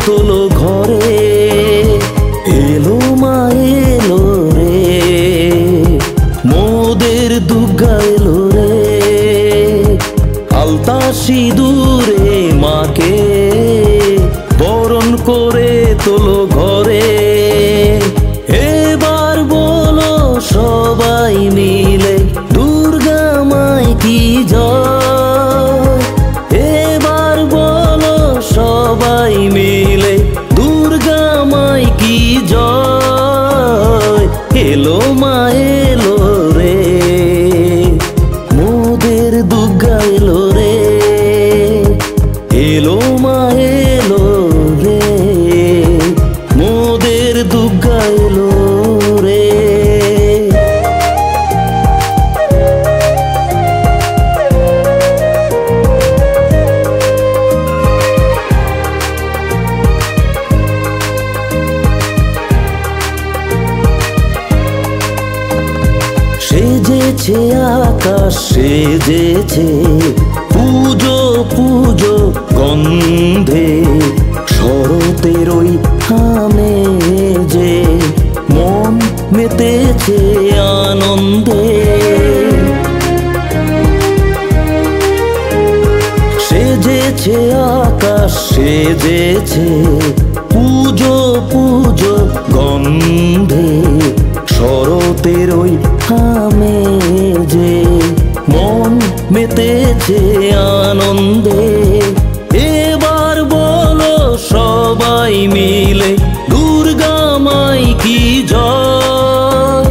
তোলো ঘরে। এলো মা এলো রে, মোদের দুর্গা এলো রে। আলতা সিঁদুরে মাকে বরণ করে তোলো ঘরে। এবার বলো সবাই মিলে দুর্গা মাই কি জয়। এবার বলো সবাই মিলে দুর্গা মাই কি জয়। এলো মা এলো রে, মোদের দুর্গা এলো রে। এলো মা এলো রে, মোদের দুর্গা এলো রে। সেজেছে আকাশ সেজেছে পুজো পুজো গন্ধে। শরতের ওই থামে যে মন মেতেছে আনন্দে। সেজেছে আকাশ সেজেছে পুজো পুজো গন্ধে। শরতের ওই থামে যে মন মেতেছে আনন্দে। এবার বলো সবাই মিলে দুর্গা মাই কি জয়।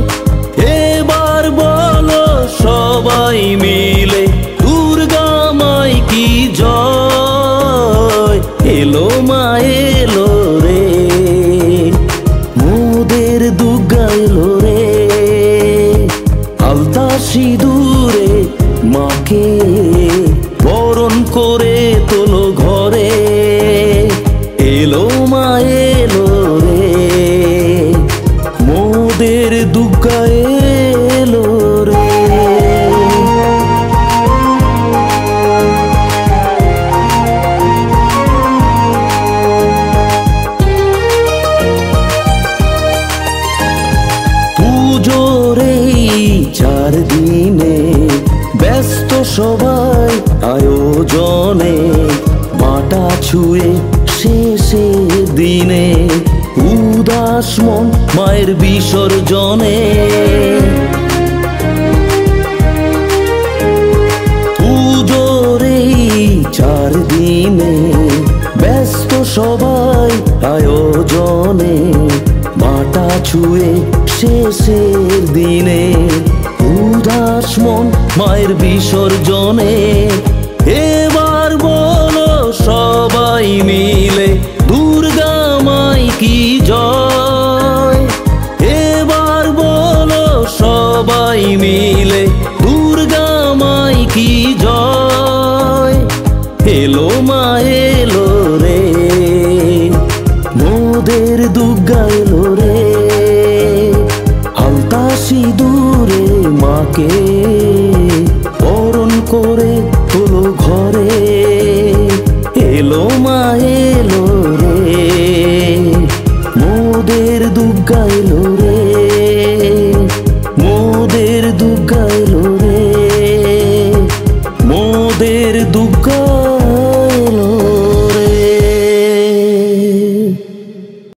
এবার বলো সবাই মিলে দুর্গা মাই কি জয়। এলো মা এলো রে, মোদের দুর্গা এলো রে। আলতা সিঁদুরে মাকে বরণ করে তোলো ঘরে। এলো মা এলো রে, মোদের দুর্গা এলো রে। পুজোর এই 4 দিনে ব্যস্ত সবাই আয়োজনে। মাটা ছুঁয়ে শেষের দিনে উদাস মন মায়ের বিসর্জনে। পুজোর এই 4 দিনে ব্যস্ত সবাই আয়োজনে। মাটা ছুঁয়ে শেষের দিনে উদাস মন মায়ের বিসর্জনে। এবার বলো সবাই মিলে দুর্গা মাই কি জয়। এবার বলো সবাই মিলে দুর্গা মাই কি জয়। এলো মা এলো রে, মোদের দুর্গা এলো রে। আলতা সিঁদুরে মাকে বরণ করে তোলো ঘরে। এলো মা এলো রে, মোদের দুর্গা এলো রে। মোদের দুর্গা এলো রে, মোদের দুর্গা।